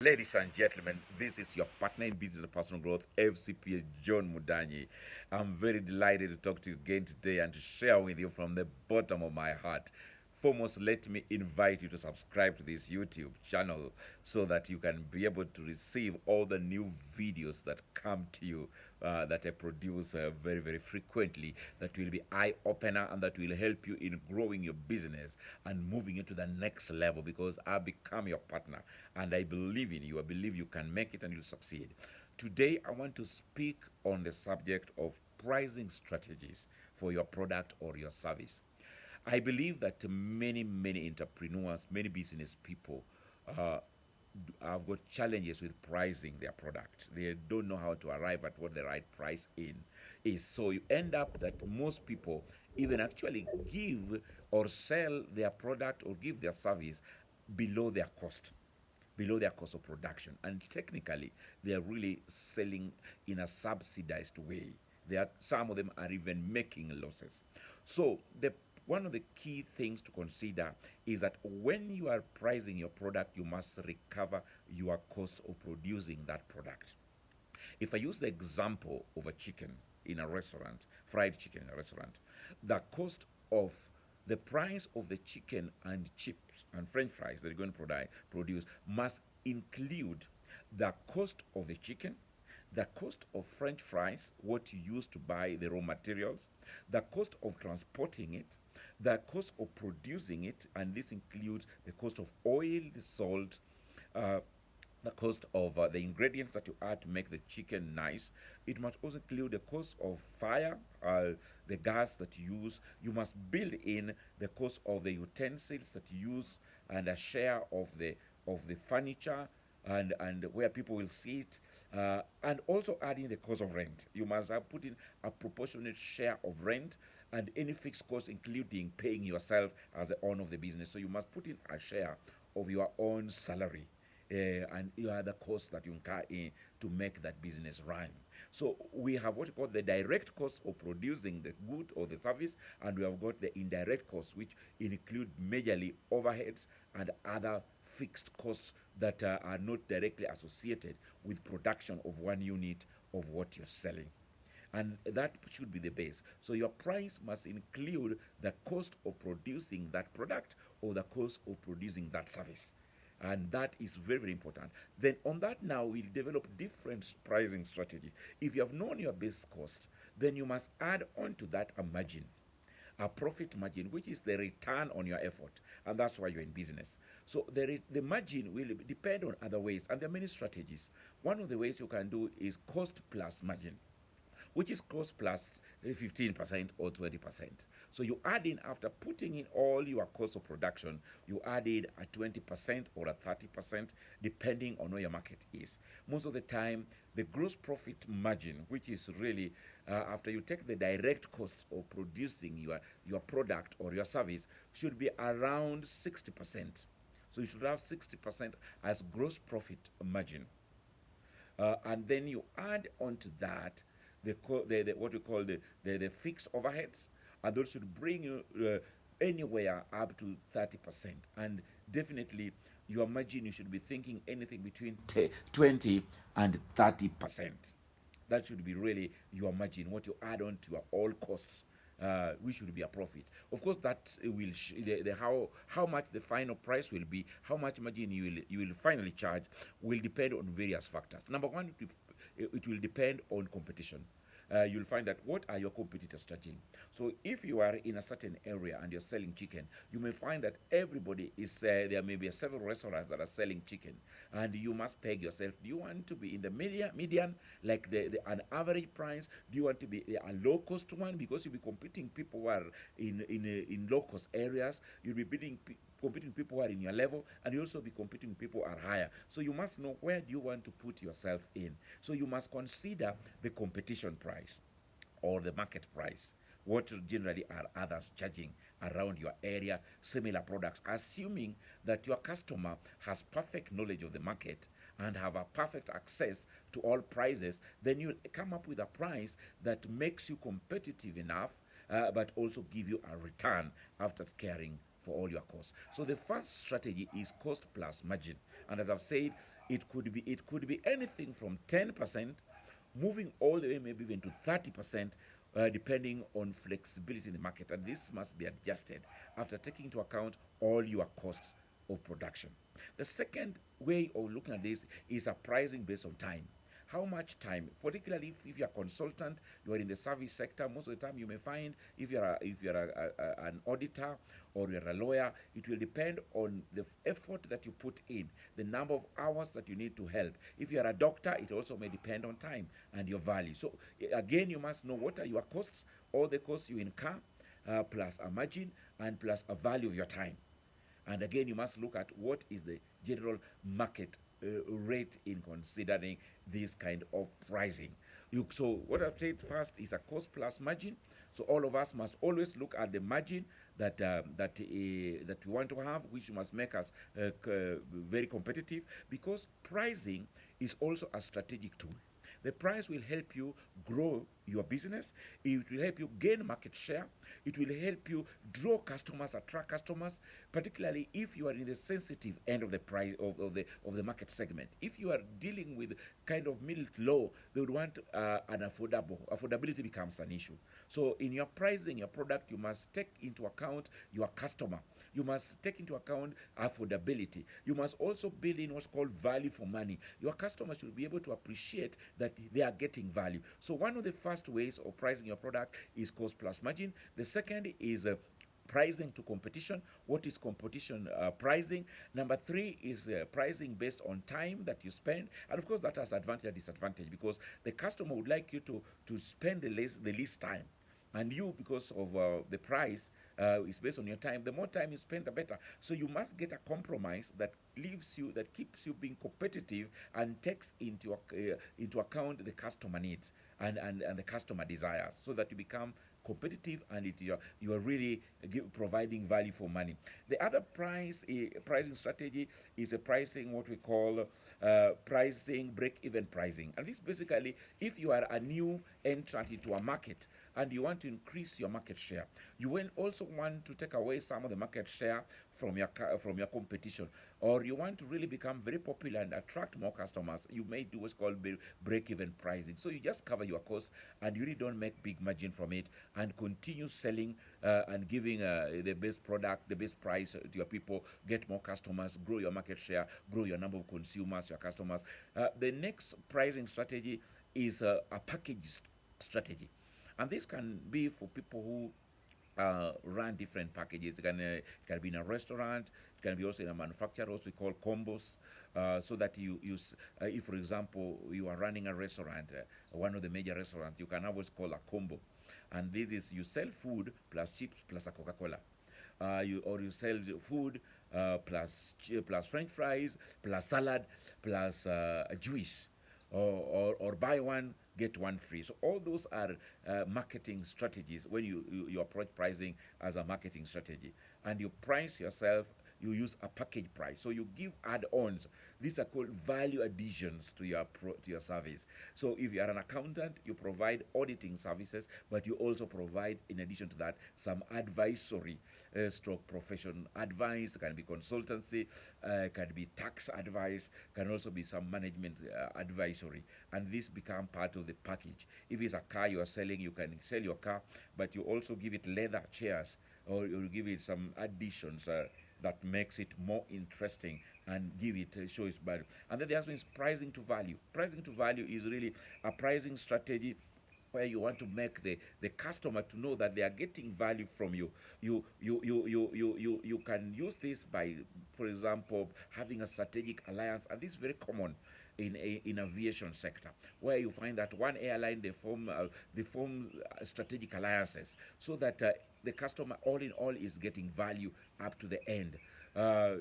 Ladies and gentlemen, this is your partner in business and personal growth, FCPA John Mudanyi. I'm very delighted to talk to you again today and to share with you from the bottom of my heart. Foremost, let me invite you to subscribe to this YouTube channel so that you can be able to receive all the new videos that come to you that I produce very, very frequently, that will be eye-opener and that will help you in growing your business and moving it to the next level, because I become your partner and I believe in you. I believe you can make it and you'll succeed. Today, I want to speak on the subject of pricing strategies for your product or your service. I believe that many entrepreneurs, many business people uh, have got challenges with pricing their product. They don't know how to arrive at what the right price in is. So you end up that most people even actually give or sell their product or give their service below their cost, below their cost of production. And technically, they are really selling in a subsidized way. Some of them are even making losses. So one of the key things to consider is that when you are pricing your product, you must recover your cost of producing that product. If I use the example of a chicken in a restaurant, fried chicken in a restaurant, the cost of the price of the chicken and chips and french fries that you're going to produce must include the cost of the chicken, the cost of french fries, what you use to buy the raw materials, the cost of transporting it, the cost of producing it, and this includes the cost of oil, salt, uh, the cost of the ingredients that you add to make the chicken nice. It must also include the cost of fire, the gas that you use. You must build in the cost of the utensils that you use and a share of the furniture and where people will sit, and also adding the cost of rent. You must have put in a proportionate share of rent and any fixed costs, including paying yourself as the owner of the business. So you must put in a share of your own salary and you are the costs that you incur in to make that business run. So we have what we call the direct cost of producing the good or the service, and we have got the indirect costs, which include majorly overheads and other fixed costs that are not directly associated with production of one unit of what you're selling. And that should be the base. So your price must include the cost of producing that product or the cost of producing that service. And that is very, very important. Then on that now we'll develop different pricing strategies. If you have known your base cost, then you must add on to that a margin, a profit margin, which is the return on your effort, and that's why you're in business. So the margin will depend on other ways, and there are many strategies. One of the ways you can do is cost plus margin, which is cost plus 15% or 20%. So you add in, after putting in all your cost of production, you add in a 20% or a 30%, depending on where your market is. Most of the time, the gross profit margin, which is really after you take the direct costs of producing your product or your service, should be around 60%. So you should have 60% as gross profit margin. And then you add onto that what we call the fixed overheads, and those should bring you anywhere up to 30%. And definitely, your margin, you should be thinking anything between 20 and 30%. That should be really your margin, what you add on to your all costs. Which should be a profit. Of course, that will how much the final price will be, how much margin you will finally charge, will depend on various factors. Number one, it will depend on competition. You'll find that what are your competitors charging. So if you are in a certain area and you're selling chicken, you may find that everybody is there may be several restaurants that are selling chicken, and you must peg yourself. Do you want to be in the median, like an average price? Do you want to be a low cost one, because you'll be competing people who are in low cost areas? You'll be competing people who are in your level, and you also be competing people who are higher. So you must know where do you want to put yourself in. So you must consider the competition price or the market price. What generally are others charging around your area, similar products, assuming that your customer has perfect knowledge of the market and have a perfect access to all prices. Then you come up with a price that makes you competitive enough, but also give you a return after caring for all your costs. So the first strategy is cost plus margin. And as I've said, it could be anything from 10%, moving all the way maybe even to 30%, depending on flexibility in the market. And this must be adjusted after taking into account all your costs of production. The second way of looking at this is a pricing based on time. How much time, particularly if you're a consultant, you are in the service sector, most of the time you may find if you're an auditor or you're a lawyer, it will depend on the effort that you put in, the number of hours that you need to help. If you're a doctor, it also may depend on time and your value. So again, you must know what are your costs, all the costs you incur, plus a margin and plus a value of your time. And again, you must look at what is the general market rate in considering this kind of pricing. So what I've said first is a cost plus margin. So all of us must always look at the margin that we want to have, which must make us very competitive, because pricing is also a strategic tool. The price will help you grow your business. It will help you gain market share. It will help you draw customers, attract customers, particularly if you are in the sensitive end of the price of the market segment. If you are dealing with kind of middle to low, they would want an affordability becomes an issue. So in your pricing your product, you must take into account your customer. You must take into account affordability. You must also build in what's called value for money. Your customers should be able to appreciate that they are getting value. So one of the first ways of pricing your product is cost plus margin. The second is pricing to competition. What is competition pricing? Number three is pricing based on time that you spend, and of course that has advantage and disadvantage, because the customer would like you to spend the least time, and you, because of the price is based on your time. The more time you spend, the better. So you must get a compromise that keeps you being competitive and takes into account the customer needs and the customer desires, so that you become competitive and you are really providing value for money. The other pricing strategy is a pricing, what we call pricing break-even pricing. And this basically, if you are a new entrant into a market and you want to increase your market share, you will also want to take away some of the market share from your competition, or you want to really become very popular and attract more customers, you may do what's called break-even pricing. So you just cover your costs and you really don't make big margin from it, and continue selling and giving the best product, the best price to your people, get more customers, grow your market share, grow your number of consumers, your customers. The next pricing strategy is a package strategy, and this can be for people who run different packages. It can be in a restaurant, it can be also in a manufacturer, also we call combos, so that if for example you are running a restaurant, one of the major restaurants, you can have what's called a combo. And this is, you sell food plus chips plus a Coca-Cola. You sell food plus French fries plus salad plus a juice, or buy one get one free. So all those are marketing strategies when you approach pricing as a marketing strategy, and you price yourself. You use a package price, so you give add-ons. These are called value additions to your service. So if you are an accountant, you provide auditing services, but you also provide, in addition to that, some advisory stroke profession advice. Can be consultancy, can be tax advice, can also be some management advisory, and this become part of the package. If it's a car you are selling, you can sell your car, but you also give it leather chairs, or you give it some additions that makes it more interesting and give it show its value. And then the other thing is pricing to value. Pricing to value is really a pricing strategy where you want to make the customer to know that they are getting value from you. You can use this by, for example, having a strategic alliance, and this is very common in aviation sector, where you find that one airline, they form strategic alliances, so that the customer all in all is getting value up to the end.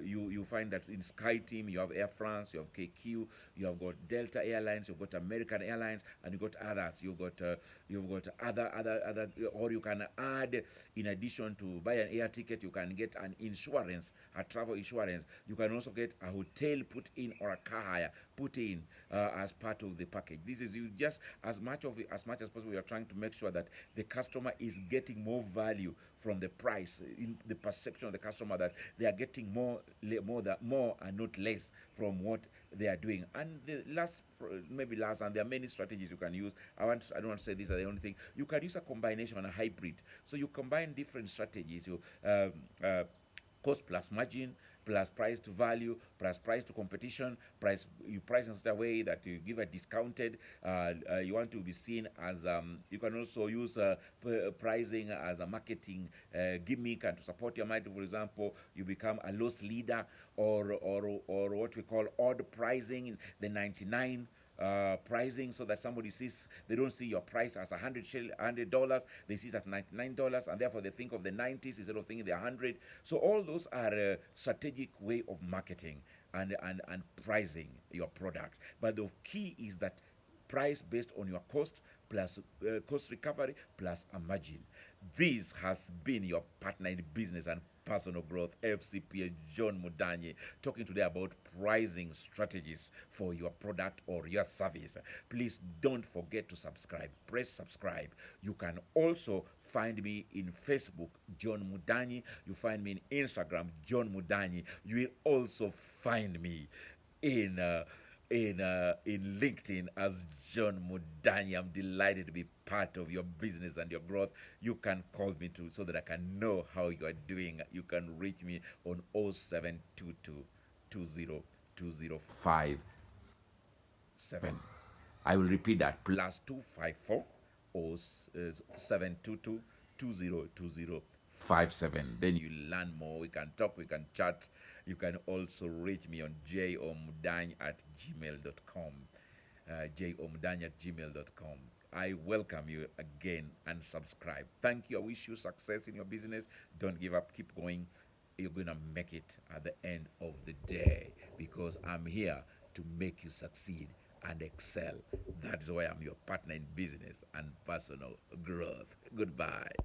You find that in SkyTeam you have Air France, you have KQ, you have got Delta Airlines, you've got American Airlines, and you've got others. You've got other, or you can add, in addition to buy an air ticket, you can get an insurance, a travel insurance. You can also get a hotel put in, or a car hire put in as part of the package. This is you just as much as possible. You are trying to make sure that the customer is getting more value from the price, in the perception of the customer that they are getting more and not less from what they are doing. And the maybe last, and there are many strategies you can use. I don't want to say these are the only thing. You can use a combination, a hybrid. So you combine different strategies. Cost plus margin plus price to value plus price to competition. You price in such a way that you give a discounted. You want to be seen as you can also use pricing as a marketing gimmick and to support your market. For example, you become a loss leader, or what we call odd pricing, the 99 pricing, so that somebody sees, they don't see your price as $100, they see it as $99, and therefore they think of the 90s instead of thinking the 100. So all those are a strategic way of marketing and pricing your product. But the key is that price based on your cost plus cost recovery plus a margin. This has been your partner in business and personal growth, FCPA John Mudanyi, talking today about pricing strategies for your product or your service. Please don't forget to subscribe. Press subscribe. You can also find me in Facebook, John Mudanyi. You find me in Instagram, John Mudanyi. You will also find me in LinkedIn as John Mudanyi. I'm delighted to be part of your business and your growth. You can call me too so that I can know how you are doing. You can reach me on 0722 202057. I will repeat that, plus 254 0722 202057. Then you learn more. We can talk, we can chat. You can also reach me on jomudany@gmail.com. jomudany@gmail.com. I welcome you again and subscribe. Thank you. I wish you success in your business. Don't give up. Keep going. You're going to make it at the end of the day, because I'm here to make you succeed and excel. That's why I'm your partner in business and personal growth. Goodbye.